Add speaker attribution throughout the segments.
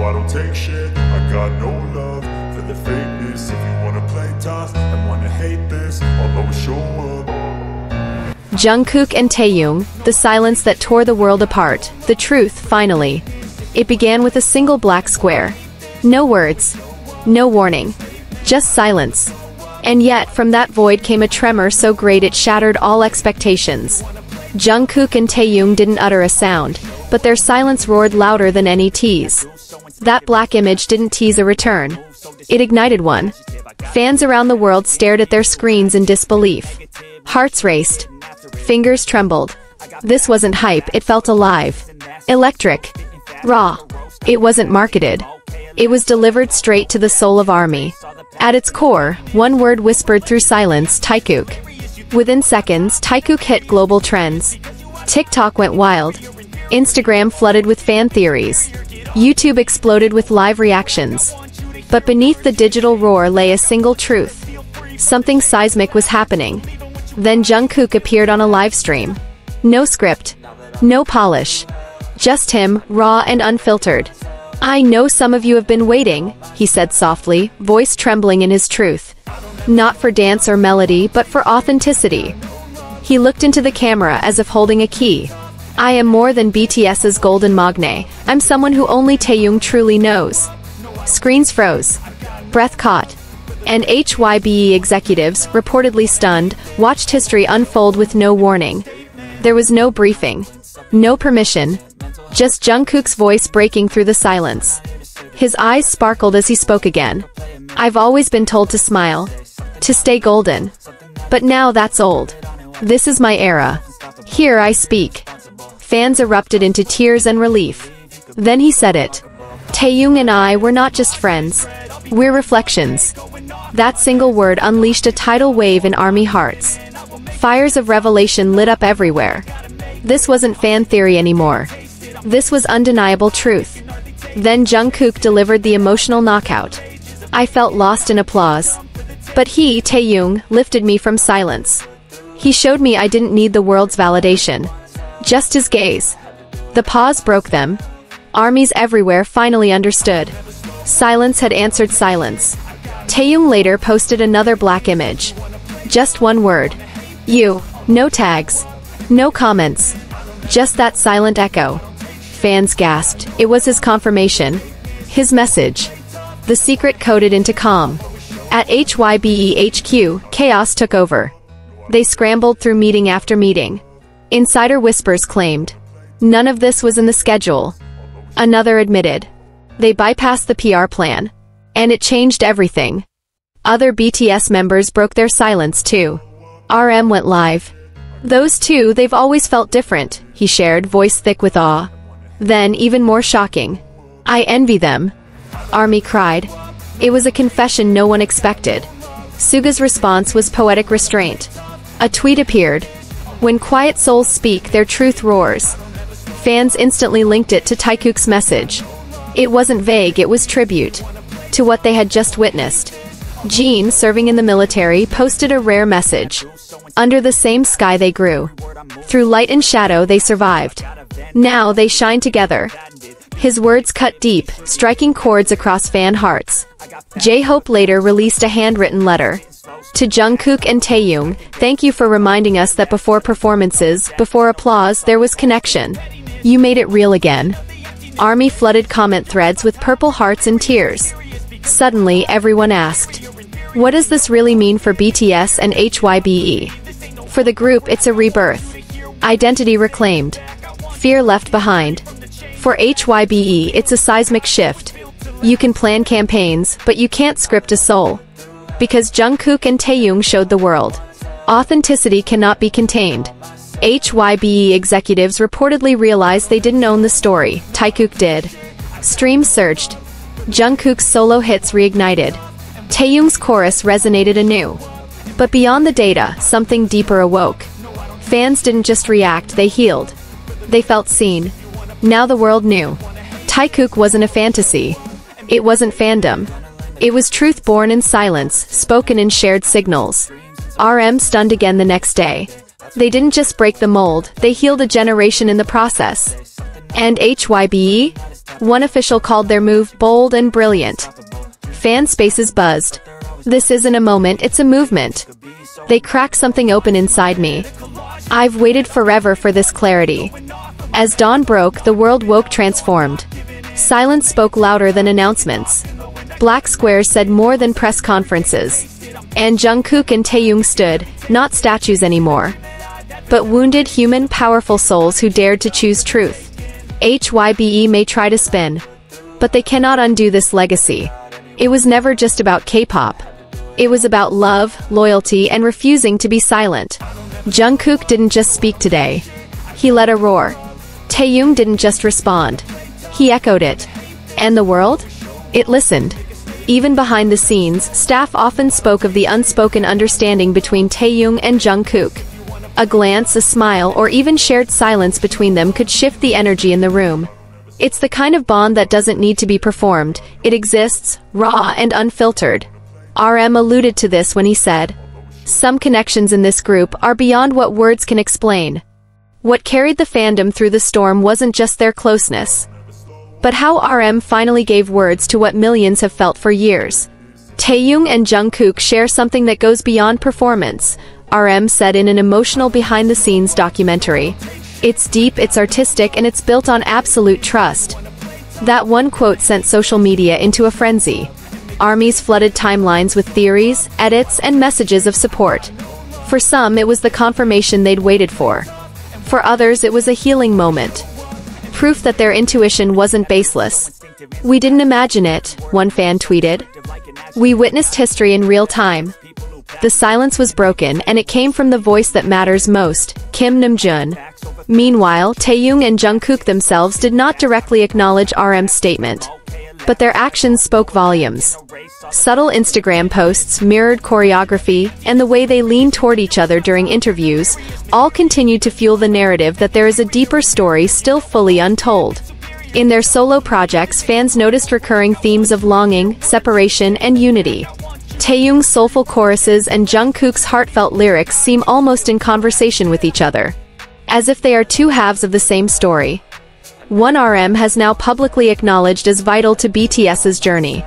Speaker 1: I don't take shit. I got no love for the fakeness. If you wanna play tough and wanna hate this, I'll always show up.
Speaker 2: Jungkook and Taehyung, the silence that tore the world apart, the truth, finally. It began with a single black square. No words. No warning. Just silence. And yet, from that void came a tremor so great it shattered all expectations. Jungkook and Taehyung didn't utter a sound, but their silence roared louder than any tease. That black image didn't tease a return. It ignited one. Fans around the world stared at their screens in disbelief. Hearts raced. Fingers trembled. This wasn't hype, it felt alive. Electric. Raw. It wasn't marketed. It was delivered straight to the soul of ARMY. At its core, one word whispered through silence: Taehyung. Within seconds, Taehyung hit global trends. TikTok went wild. Instagram flooded with fan theories. YouTube exploded with live reactions. But beneath the digital roar lay a single truth. Something seismic was happening. Then Jungkook appeared on a live stream. No script. No polish. Just him, raw and unfiltered. "I know some of you have been waiting," he said softly, voice trembling in his truth. Not for dance or melody, but for authenticity. He looked into the camera as if holding a key. "I am more than BTS's golden magne. I'm someone who only Taehyung truly knows." Screens froze. Breath caught. And HYBE executives, reportedly stunned, watched history unfold with no warning. There was no briefing. No permission. Just Jungkook's voice breaking through the silence. His eyes sparkled as he spoke again. "I've always been told to smile. To stay golden. But now that's old. This is my era. Here I speak." Fans erupted into tears and relief. Then he said it. "Taehyung and I were not just friends. We're reflections." That single word unleashed a tidal wave in ARMY hearts. Fires of revelation lit up everywhere. This wasn't fan theory anymore. This was undeniable truth. Then Jungkook delivered the emotional knockout. I felt lost in applause. But he, Taehyung, lifted me from silence. He showed me I didn't need the world's validation. Just his gaze. The pause broke them. ARMYs everywhere finally understood. Silence had answered silence. Taehyung later posted another black image. Just one word. You. No tags. No comments. Just that silent echo. Fans gasped. It was his confirmation. His message. The secret coded into calm. At HYBE HQ, chaos took over. They scrambled through meeting after meeting. Insider whispers claimed. None of this was in the schedule. Another admitted. They bypassed the PR plan. And it changed everything. Other BTS members broke their silence too. RM went live. "Those two, they've always felt different," he shared, voice thick with awe. Then, even more shocking. "I envy them." ARMY cried. It was a confession no one expected. Suga's response was poetic restraint. A tweet appeared. "When quiet souls speak, their truth roars." Fans instantly linked it to Taehyung's message. It wasn't vague, it was tribute to what they had just witnessed. Jean, serving in the military, posted a rare message. Under the same sky they grew. Through light and shadow they survived. Now they shine together. His words cut deep, striking chords across fan hearts. J-Hope later released a handwritten letter. To Jungkook and Taehyung, thank you for reminding us that before performances, before applause, there was connection. You made it real again. ARMY flooded comment threads with purple hearts and tears. Suddenly, everyone asked, what does this really mean for BTS and HYBE? For the group, it's a rebirth. Identity reclaimed. Fear left behind. For HYBE, it's a seismic shift. You can plan campaigns, but you can't script a soul. Because Jungkook and Taehyung showed the world. Authenticity cannot be contained. HYBE executives reportedly realized they didn't own the story. Taehyung did. Streams surged. Jungkook's solo hits reignited. Taehyung's chorus resonated anew. But beyond the data, something deeper awoke. Fans didn't just react, they healed. They felt seen. Now the world knew. Taehyung wasn't a fantasy. It wasn't fandom. It was truth born in silence, spoken in shared signals. RM stunned again the next day. They didn't just break the mold, they healed a generation in the process. And HYBE? One official called their move bold and brilliant. Fan spaces buzzed. This isn't a moment, it's a movement. They crack something open inside me. I've waited forever for this clarity. As dawn broke, the world woke transformed. Silence spoke louder than announcements. Black squares said more than press conferences. And Jungkook and Taehyung stood, not statues anymore, but wounded human powerful souls who dared to choose truth. HYBE may try to spin, but they cannot undo this legacy. It was never just about K-pop. It was about love, loyalty, and refusing to be silent. Jungkook didn't just speak today. He let a roar. Taehyung didn't just respond. He echoed it. And the world? It listened. Even behind the scenes, staff often spoke of the unspoken understanding between Taehyung and Jungkook. A glance, a smile, or even shared silence between them could shift the energy in the room. It's the kind of bond that doesn't need to be performed. It exists, raw and unfiltered. RM alluded to this when he said, "Some connections in this group are beyond what words can explain." What carried the fandom through the storm wasn't just their closeness, but how RM finally gave words to what millions have felt for years. Taehyung and Jungkook share something that goes beyond performance, RM said in an emotional behind-the-scenes documentary. It's deep, it's artistic, and it's built on absolute trust. That one quote sent social media into a frenzy. Armies flooded timelines with theories, edits, and messages of support. For some, it was the confirmation they'd waited for. For others, it was a healing moment. Proof that their intuition wasn't baseless. "We didn't imagine it," one fan tweeted. "We witnessed history in real time." The silence was broken, and it came from the voice that matters most, Kim Namjoon. Meanwhile, Taehyung and Jungkook themselves did not directly acknowledge RM's statement, but their actions spoke volumes. Subtle Instagram posts, mirrored choreography, and the way they leaned toward each other during interviews, all continued to fuel the narrative that there is a deeper story still fully untold. In their solo projects, fans noticed recurring themes of longing, separation, and unity. Taehyung's soulful choruses and Jungkook's heartfelt lyrics seem almost in conversation with each other, as if they are two halves of the same story. One RM has now publicly acknowledged as vital to BTS's journey.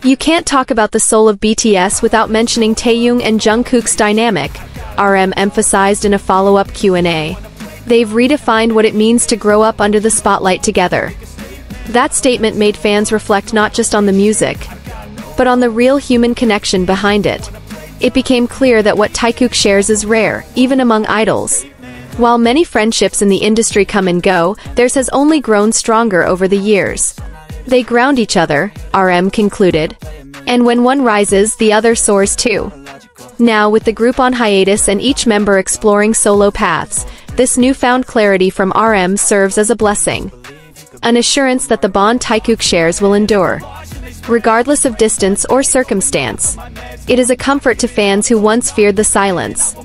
Speaker 2: "You can't talk about the soul of BTS without mentioning Taehyung and Jungkook's dynamic," RM emphasized in a follow-up Q&A. "They've redefined what it means to grow up under the spotlight together." That statement made fans reflect not just on the music, but on the real human connection behind it. It became clear that what Taehyung shares is rare, even among idols. While many friendships in the industry come and go, theirs has only grown stronger over the years. They ground each other, RM concluded. And when one rises, the other soars too. Now, with the group on hiatus and each member exploring solo paths, this newfound clarity from RM serves as a blessing. An assurance that the bond Taehyung shares will endure, regardless of distance or circumstance. It is a comfort to fans who once feared the silence.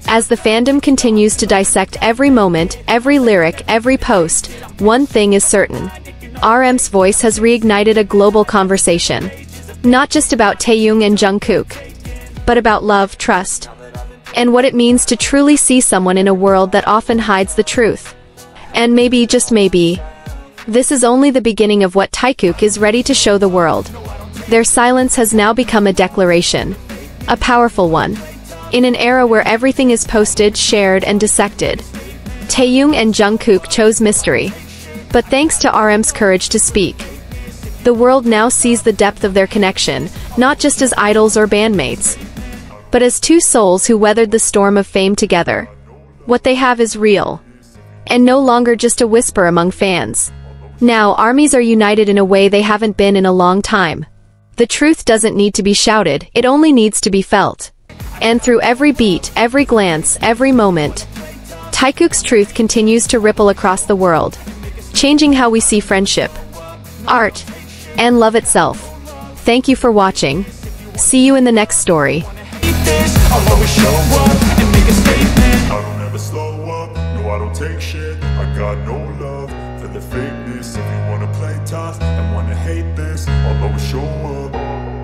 Speaker 2: As the fandom continues to dissect every moment, every lyric, every post, one thing is certain. RM's voice has reignited a global conversation. Not just about Taehyung and Jungkook, but about love, trust, and what it means to truly see someone in a world that often hides the truth. And maybe, just maybe, this is only the beginning of what Taehyung is ready to show the world. Their silence has now become a declaration. A powerful one. In an era where everything is posted, shared, and dissected, Taehyung and Jungkook chose mystery. But thanks to RM's courage to speak, the world now sees the depth of their connection, not just as idols or bandmates, but as two souls who weathered the storm of fame together. What they have is real, and no longer just a whisper among fans. Now, armies are united in a way they haven't been in a long time. The truth doesn't need to be shouted, it only needs to be felt. And through every beat, every glance, every moment, Taehyung's truth continues to ripple across the world, changing how we see friendship, art, and love itself. Thank you for watching. See you in the next story.
Speaker 1: I'll always show up and make a statement. I don't ever slow up, no I don't take shit. I got no love for the fakeness. If you wanna play tough and wanna hate this, I'll always show up.